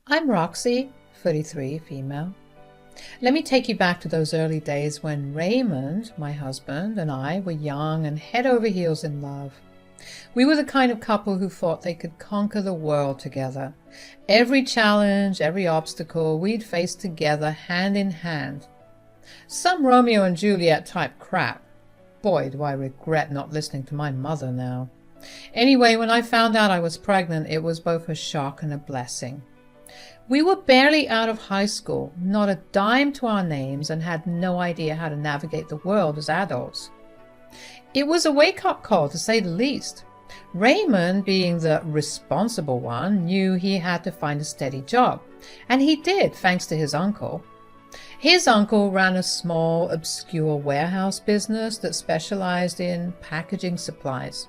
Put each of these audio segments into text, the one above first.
I'm Roxy, 33, female. Let me take you back to those early days when Raymond, my husband, and I were young and head over heels in love. We were the kind of couple who thought they could conquer the world together. Every challenge, every obstacle, we'd face together, hand in hand. Some Romeo and Juliet type crap. Boy, do I regret not listening to my mother now. Anyway, when I found out I was pregnant, it was both a shock and a blessing. We were barely out of high school, not a dime to our names, and had no idea how to navigate the world as adults. It was a wake-up call, to say the least. Raymond, being the responsible one, knew he had to find a steady job, and he did, thanks to his uncle. His uncle ran a small, obscure warehouse business that specialized in packaging supplies.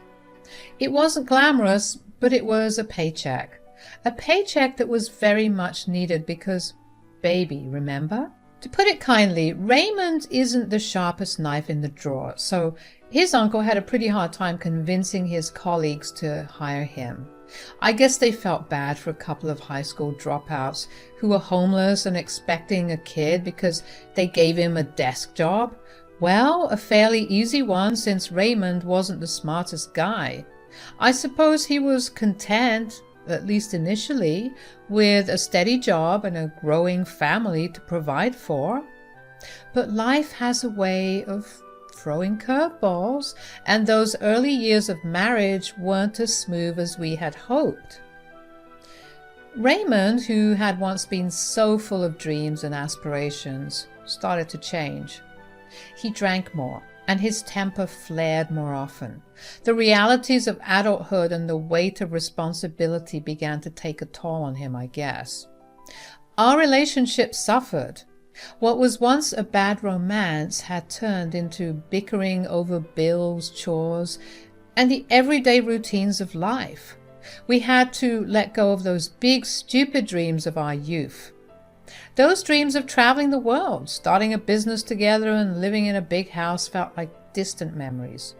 It wasn't glamorous, but it was a paycheck. A paycheck that was very much needed because, baby, remember? To put it kindly, Raymond isn't the sharpest knife in the drawer, so his uncle had a pretty hard time convincing his colleagues to hire him. I guess they felt bad for a couple of high school dropouts who were homeless and expecting a kid because they gave him a desk job. Well, a fairly easy one since Raymond wasn't the smartest guy. I suppose he was content, at least initially, with a steady job and a growing family to provide for. But life has a way of throwing curveballs, and those early years of marriage weren't as smooth as we had hoped. Raymond, who had once been so full of dreams and aspirations, started to change. He drank more, and his temper flared more often. The realities of adulthood and the weight of responsibility began to take a toll on him, I guess. Our relationship suffered. What was once a bad romance had turned into bickering over bills, chores, and the everyday routines of life. We had to let go of those big, stupid dreams of our youth. Those dreams of traveling the world, starting a business together, and living in a big house felt like distant memories.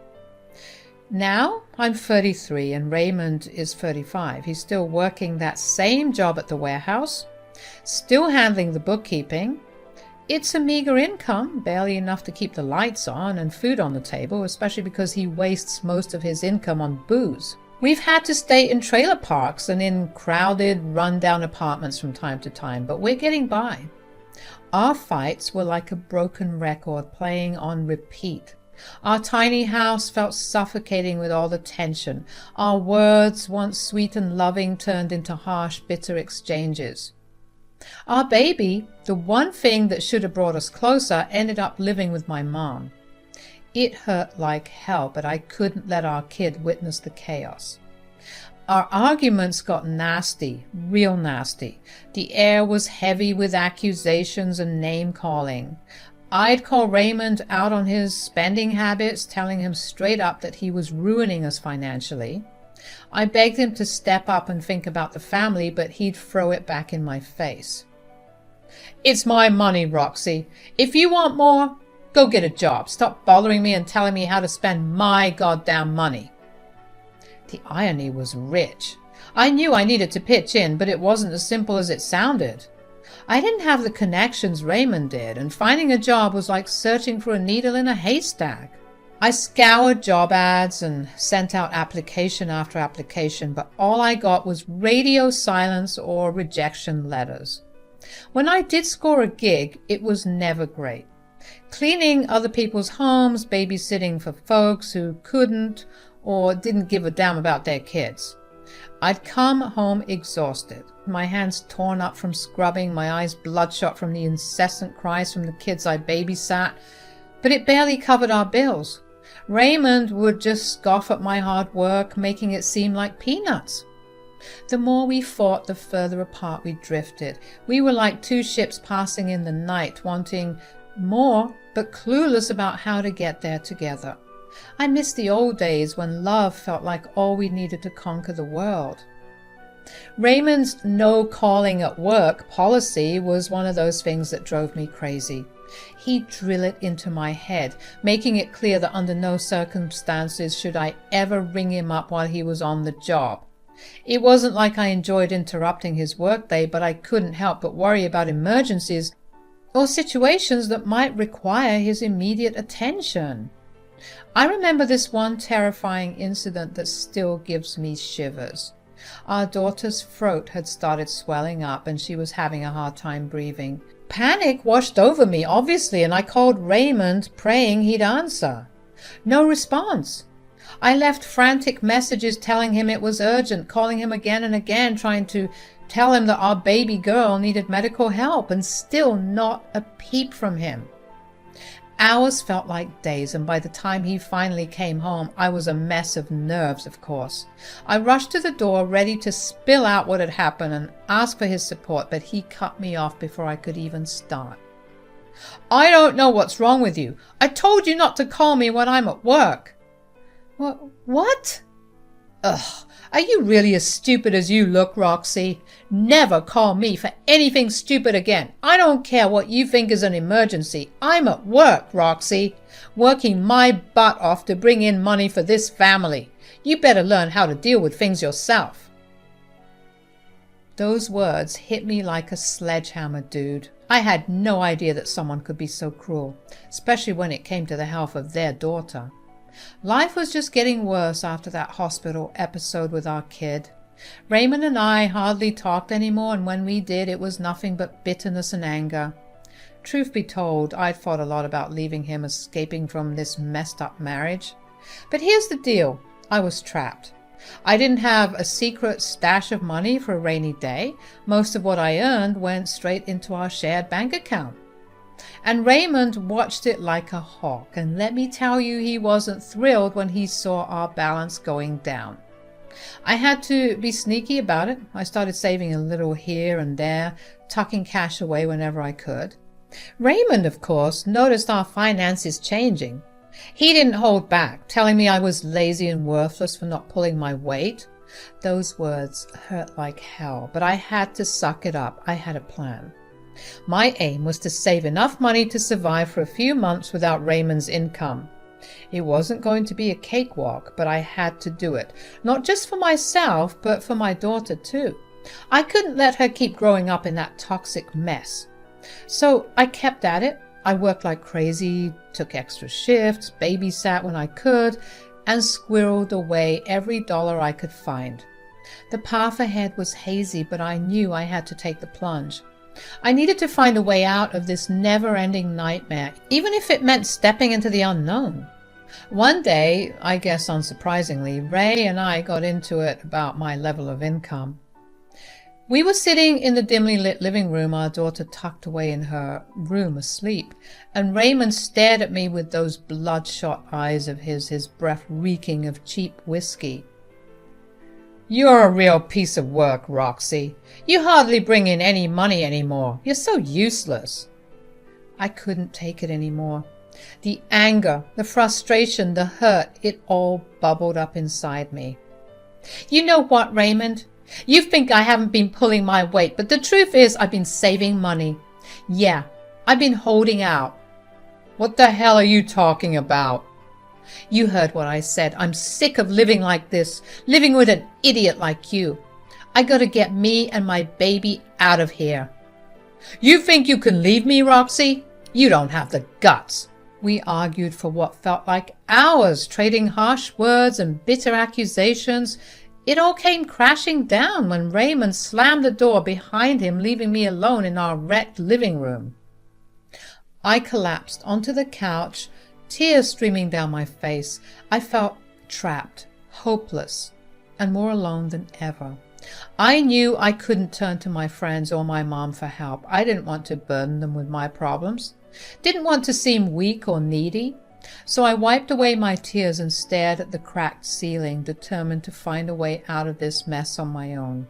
Now I'm 33 and Raymond is 35. He's still working that same job at the warehouse, still handling the bookkeeping. It's a meager income, barely enough to keep the lights on and food on the table, especially because he wastes most of his income on booze. We've had to stay in trailer parks and in crowded, run-down apartments from time to time, but we're getting by. Our fights were like a broken record playing on repeat. Our tiny house felt suffocating with all the tension. Our words, once sweet and loving, turned into harsh, bitter exchanges. Our baby, the one thing that should have brought us closer, ended up living with my mom. It hurt like hell, but I couldn't let our kid witness the chaos. Our arguments got nasty, real nasty. The air was heavy with accusations and name-calling. I'd call Raymond out on his spending habits, telling him straight up that he was ruining us financially. I begged him to step up and think about the family, but he'd throw it back in my face. "It's my money, Roxy. If you want more, go get a job. Stop bothering me and telling me how to spend my goddamn money." The irony was rich. I knew I needed to pitch in, but it wasn't as simple as it sounded. I didn't have the connections Raymond did, and finding a job was like searching for a needle in a haystack. I scoured job ads and sent out application after application, but all I got was radio silence or rejection letters. When I did score a gig, it was never great. Cleaning other people's homes, babysitting for folks who couldn't or didn't give a damn about their kids. I'd come home exhausted, my hands torn up from scrubbing, my eyes bloodshot from the incessant cries from the kids I babysat, but it barely covered our bills. Raymond would just scoff at my hard work, making it seem like peanuts. The more we fought, the further apart we drifted. We were like two ships passing in the night, wanting more, but clueless about how to get there together. I miss the old days when love felt like all we needed to conquer the world. Raymond's no calling at work policy was one of those things that drove me crazy. He'd drill it into my head, making it clear that under no circumstances should I ever ring him up while he was on the job. It wasn't like I enjoyed interrupting his workday, but I couldn't help but worry about emergencies or situations that might require his immediate attention. I remember this one terrifying incident that still gives me shivers. Our daughter's throat had started swelling up and she was having a hard time breathing. Panic washed over me, obviously, and I called Raymond, praying he'd answer. No response. I left frantic messages telling him it was urgent, calling him again and again, trying to tell him that our baby girl needed medical help, and still not a peep from him. Hours felt like days, and by the time he finally came home, I was a mess of nerves, of course. I rushed to the door, ready to spill out what had happened and ask for his support, but he cut me off before I could even start. I don't know what's wrong with you. I told you not to call me when I'm at work. What? Ugh, are you really as stupid as you look, Roxy? Never call me for anything stupid again. I don't care what you think is an emergency. I'm at work, Roxy, working my butt off to bring in money for this family. You better learn how to deal with things yourself. Those words hit me like a sledgehammer, dude. I had no idea that someone could be so cruel, especially when it came to the health of their daughter. Life was just getting worse after that hospital episode with our kid. Raymond and I hardly talked anymore, and when we did, it was nothing but bitterness and anger. Truth be told, I'd thought a lot about leaving him, escaping from this messed up marriage. But here's the deal. I was trapped. I didn't have a secret stash of money for a rainy day. Most of what I earned went straight into our shared bank account. And Raymond watched it like a hawk, and let me tell you, he wasn't thrilled when he saw our balance going down. I had to be sneaky about it. I started saving a little here and there, tucking cash away whenever I could. Raymond, of course, noticed our finances changing. He didn't hold back, telling me I was lazy and worthless for not pulling my weight. Those words hurt like hell, but I had to suck it up. I had a plan. My aim was to save enough money to survive for a few months without Raymond's income. It wasn't going to be a cakewalk, but I had to do it. Not just for myself, but for my daughter too. I couldn't let her keep growing up in that toxic mess. So I kept at it. I worked like crazy, took extra shifts, babysat when I could, and squirreled away every dollar I could find. The path ahead was hazy, but I knew I had to take the plunge. I needed to find a way out of this never-ending nightmare, even if it meant stepping into the unknown. One day, I guess unsurprisingly, Ray and I got into it about my level of income. We were sitting in the dimly lit living room, our daughter tucked away in her room asleep, and Raymond stared at me with those bloodshot eyes of his breath reeking of cheap whiskey. You're a real piece of work, Roxy. You hardly bring in any money anymore. You're so useless. I couldn't take it anymore. The anger, the frustration, the hurt, it all bubbled up inside me. You know what, Raymond? You think I haven't been pulling my weight, but the truth is I've been saving money. Yeah, I've been holding out. What the hell are you talking about? You heard what I said. I'm sick of living like this, living with an idiot like you. I gotta get me and my baby out of here. You think you can leave me, Roxy? You don't have the guts. We argued for what felt like hours, trading harsh words and bitter accusations. It all came crashing down when Raymond slammed the door behind him, leaving me alone in our wrecked living room. I collapsed onto the couch, tears streaming down my face. I felt trapped, hopeless, and more alone than ever. I knew I couldn't turn to my friends or my mom for help. I didn't want to burden them with my problems. Didn't want to seem weak or needy. So I wiped away my tears and stared at the cracked ceiling, determined to find a way out of this mess on my own.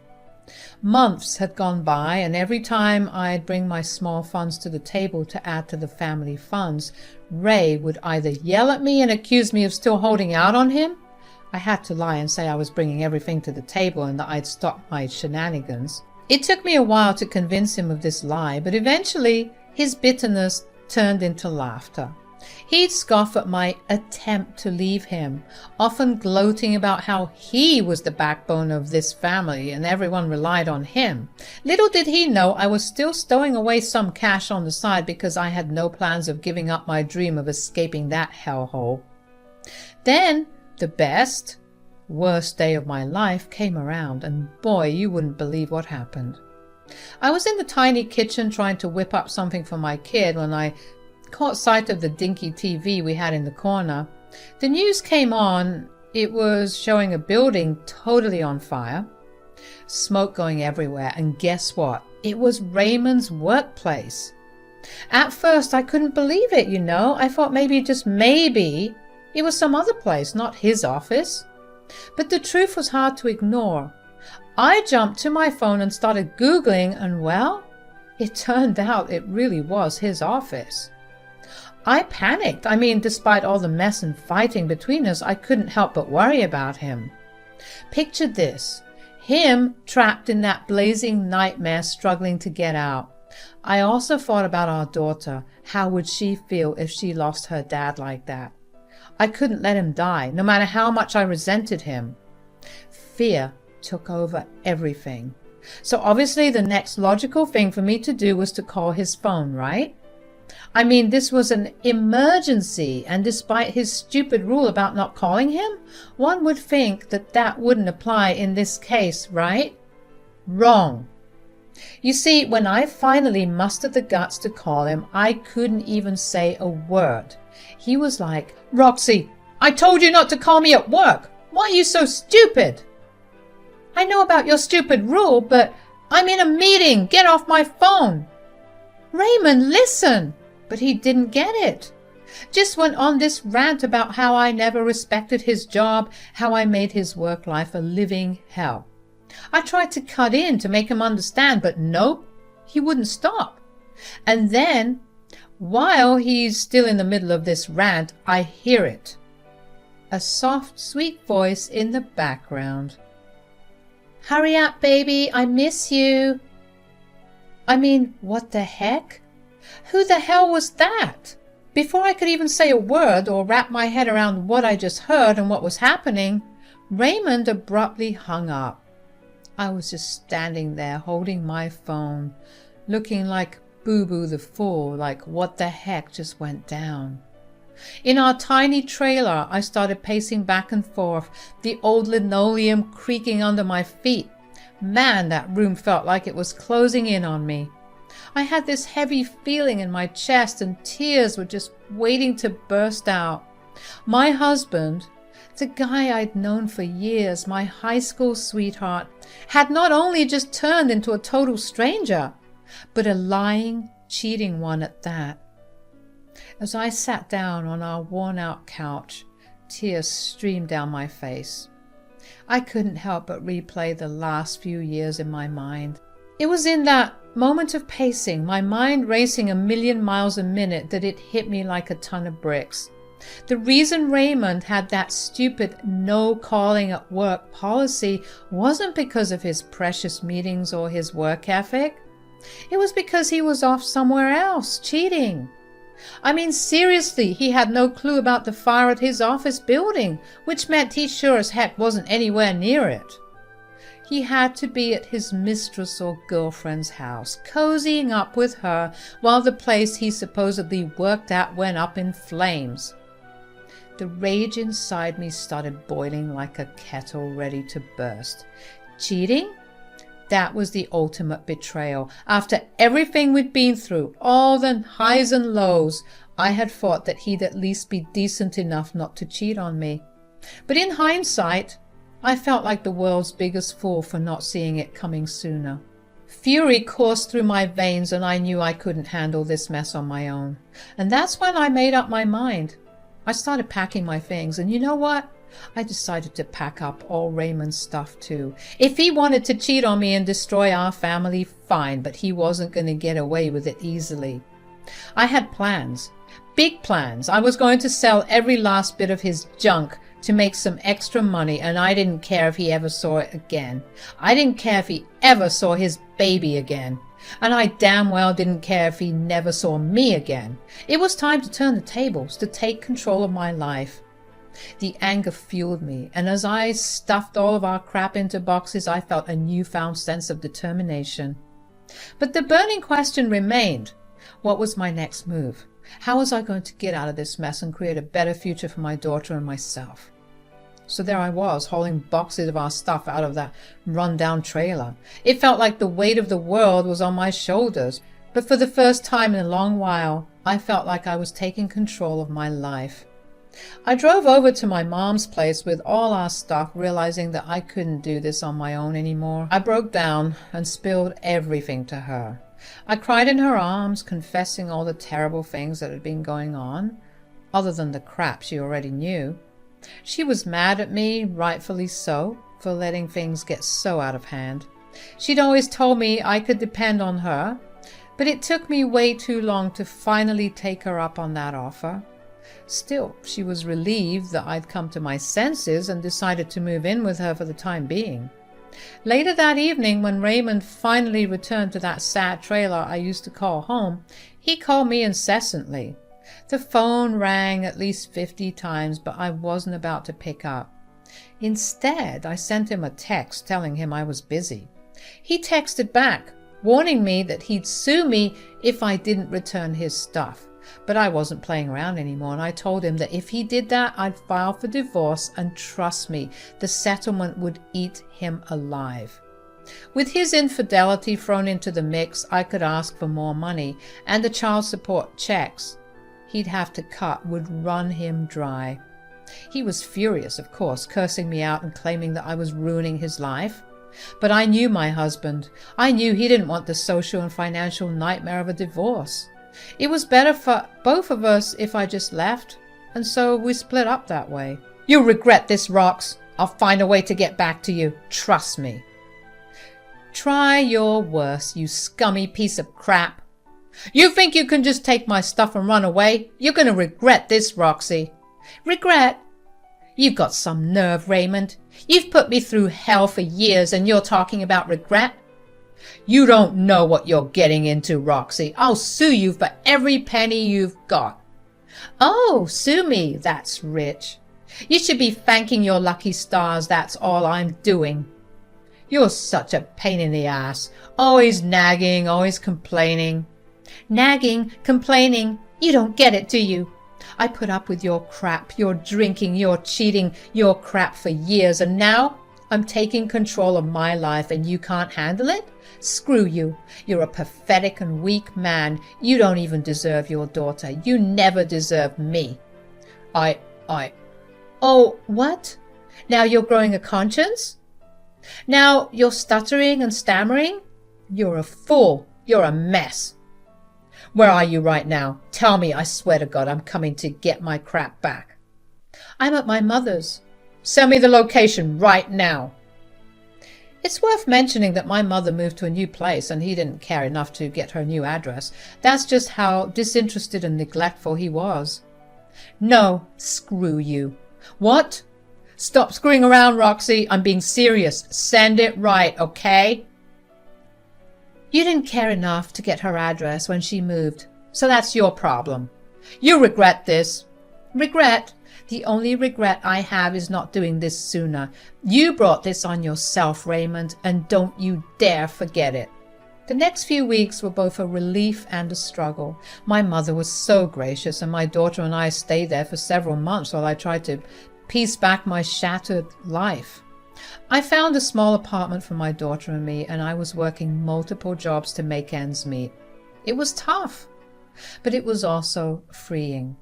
Months had gone by, and every time I'd bring my small funds to the table to add to the family funds, Ray would either yell at me and accuse me of still holding out on him. I had to lie and say I was bringing everything to the table and that I'd stopped my shenanigans. It took me a while to convince him of this lie, but eventually his bitterness turned into laughter. He'd scoff at my attempt to leave him, often gloating about how he was the backbone of this family and everyone relied on him. Little did he know I was still stowing away some cash on the side because I had no plans of giving up my dream of escaping that hellhole. Then the best, worst day of my life came around, and boy, you wouldn't believe what happened. I was in the tiny kitchen trying to whip up something for my kid when I caught sight of the dinky TV we had in the corner. The news came on. It was showing a building totally on fire, smoke going everywhere, and guess what? It was Raymond's workplace. At first, I couldn't believe it, you know. I thought maybe, just maybe, it was some other place, not his office. But the truth was hard to ignore. I jumped to my phone and started Googling, and well, it turned out it really was his office. I panicked. I mean, despite all the mess and fighting between us, I couldn't help but worry about him. Picture this, him trapped in that blazing nightmare, struggling to get out. I also thought about our daughter. How would she feel if she lost her dad like that? I couldn't let him die, no matter how much I resented him. Fear took over everything. So obviously the next logical thing for me to do was to call his phone, right? I mean, this was an emergency, and despite his stupid rule about not calling him, one would think that that wouldn't apply in this case, right? Wrong. You see, when I finally mustered the guts to call him, I couldn't even say a word. He was like, "Roxy, I told you not to call me at work. Why are you so stupid?" "I know about your stupid rule, but I'm in a meeting. Get off my phone." "Raymond, listen." But he didn't get it. Just went on this rant about how I never respected his job, how I made his work life a living hell. I tried to cut in to make him understand, but nope, he wouldn't stop. And then, while he's still in the middle of this rant, I hear it. A soft, sweet voice in the background. "Hurry up, baby, I miss you." I mean, what the heck? Who the hell was that? Before I could even say a word or wrap my head around what I just heard and what was happening, Raymond abruptly hung up. I was just standing there holding my phone, looking like Boo Boo the Fool, like what the heck just went down. In our tiny trailer, I started pacing back and forth, the old linoleum creaking under my feet. Man, that room felt like it was closing in on me. I had this heavy feeling in my chest, and tears were just waiting to burst out. My husband, the guy I'd known for years, my high school sweetheart, had not only just turned into a total stranger, but a lying, cheating one at that. As I sat down on our worn-out couch, tears streamed down my face. I couldn't help but replay the last few years in my mind. It was in that moment of pacing, my mind racing 1,000,000 miles a minute, that it hit me like a ton of bricks. The reason Raymond had that stupid no calling at work policy wasn't because of his precious meetings or his work ethic. It was because he was off somewhere else, cheating. I mean, seriously, he had no clue about the fire at his office building, which meant he sure as heck wasn't anywhere near it. He had to be at his mistress or girlfriend's house, cozying up with her while the place he supposedly worked at went up in flames. The rage inside me started boiling like a kettle ready to burst. Cheating? That was the ultimate betrayal. After everything we'd been through, all the highs and lows, I had thought that he'd at least be decent enough not to cheat on me. But in hindsight, I felt like the world's biggest fool for not seeing it coming sooner. Fury coursed through my veins, and I knew I couldn't handle this mess on my own. And that's when I made up my mind. I started packing my things, and you know what? I decided to pack up all Raymond's stuff too. If he wanted to cheat on me and destroy our family, fine, but he wasn't going to get away with it easily. I had plans, big plans. I was going to sell every last bit of his junk to make some extra money, and I didn't care if he ever saw it again. I didn't care if he ever saw his baby again. And I damn well didn't care if he never saw me again. It was time to turn the tables, to take control of my life. The anger fueled me, and as I stuffed all of our crap into boxes, I felt a newfound sense of determination. But the burning question remained. What was my next move? How was I going to get out of this mess and create a better future for my daughter and myself? So there I was, hauling boxes of our stuff out of that run-down trailer. It felt like the weight of the world was on my shoulders, but for the first time in a long while, I felt like I was taking control of my life. I drove over to my mom's place with all our stuff, realizing that I couldn't do this on my own anymore. I broke down and spilled everything to her. I cried in her arms, confessing all the terrible things that had been going on, other than the crap she already knew. She was mad at me, rightfully so, for letting things get so out of hand. She'd always told me I could depend on her, but it took me way too long to finally take her up on that offer. Still, she was relieved that I'd come to my senses and decided to move in with her for the time being. Later that evening, when Raymond finally returned to that sad trailer I used to call home, he called me incessantly. The phone rang at least 50 times, but I wasn't about to pick up. Instead, I sent him a text telling him I was busy. He texted back, warning me that he'd sue me if I didn't return his stuff. But I wasn't playing around anymore, and I told him that if he did that, I'd file for divorce, and trust me, the settlement would eat him alive. With his infidelity thrown into the mix, I could ask for more money, and the child support checks he'd have to cut would run him dry. He was furious, of course, cursing me out and claiming that I was ruining his life. But I knew my husband. I knew he didn't want the social and financial nightmare of a divorce. It was better for both of us if I just left, and so we split up that way. You'll regret this, Rox. I'll find a way to get back to you. Trust me. Try your worst, you scummy piece of crap. You think you can just take my stuff and run away? You're going to regret this, Roxy. Regret? You've got some nerve, Raymond. You've put me through hell for years, and you're talking about regret? You don't know what you're getting into, Roxy. I'll sue you for every penny you've got. Oh, sue me. That's rich. You should be thanking your lucky stars that's all I'm doing. You're such a pain in the ass. Always nagging, always complaining. Nagging, complaining. You don't get it, do you? I put up with your crap, your drinking, your cheating, your crap for years, and now I'm taking control of my life and you can't handle it? Screw you. You're a pathetic and weak man. You don't even deserve your daughter. You never deserved me. Oh, what? Now you're growing a conscience? Now you're stuttering and stammering? You're a fool. You're a mess. Where are you right now? Tell me, I swear to God, I'm coming to get my crap back. I'm at my mother's. Send me the location right now. It's worth mentioning that my mother moved to a new place and he didn't care enough to get her new address. That's just how disinterested and neglectful he was. No, screw you. What? Stop screwing around, Roxy. I'm being serious. Send it right, okay? You didn't care enough to get her address when she moved, so that's your problem. You regret this. Regret? The only regret I have is not doing this sooner. You brought this on yourself, Raymond, and don't you dare forget it. The next few weeks were both a relief and a struggle. My mother was so gracious, and my daughter and I stayed there for several months while I tried to piece back my shattered life. I found a small apartment for my daughter and me, and I was working multiple jobs to make ends meet. It was tough, but it was also freeing.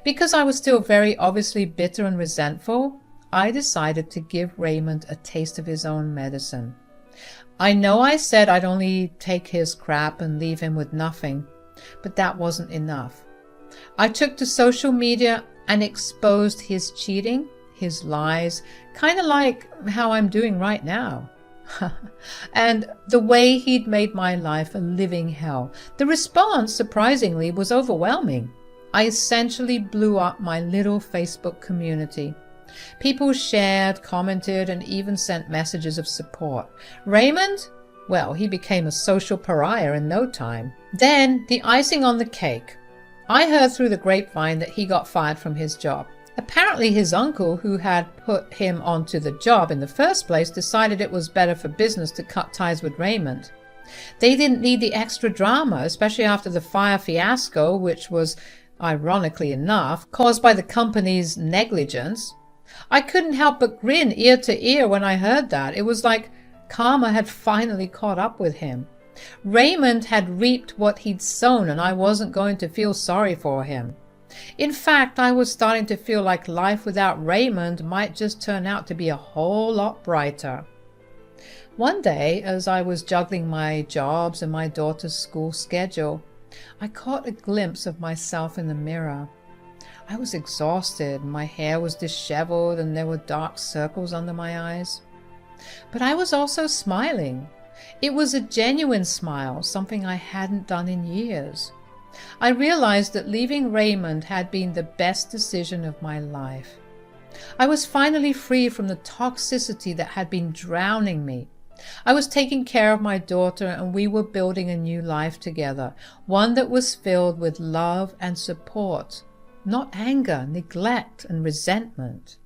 Because I was still very obviously bitter and resentful, I decided to give Raymond a taste of his own medicine. I know I said I'd only take his crap and leave him with nothing, but that wasn't enough. I took to social media and exposed his cheating, his lies, kind of like how I'm doing right now. And the way he'd made my life a living hell. The response, surprisingly, was overwhelming. I essentially blew up my little Facebook community. People shared, commented, and even sent messages of support. Raymond? Well, he became a social pariah in no time. Then, the icing on the cake. I heard through the grapevine that he got fired from his job. Apparently his uncle, who had put him onto the job in the first place, decided it was better for business to cut ties with Raymond. They didn't need the extra drama, especially after the fire fiasco, which was, ironically enough, caused by the company's negligence. I couldn't help but grin ear to ear when I heard that. It was like karma had finally caught up with him. Raymond had reaped what he'd sown, and I wasn't going to feel sorry for him. In fact, I was starting to feel like life without Raymond might just turn out to be a whole lot brighter. One day, as I was juggling my jobs and my daughter's school schedule, I caught a glimpse of myself in the mirror. I was exhausted, my hair was disheveled, and there were dark circles under my eyes. But I was also smiling. It was a genuine smile, something I hadn't done in years. I realized that leaving Raymond had been the best decision of my life. I was finally free from the toxicity that had been drowning me. I was taking care of my daughter, and we were building a new life together, one that was filled with love and support, not anger, neglect, and resentment.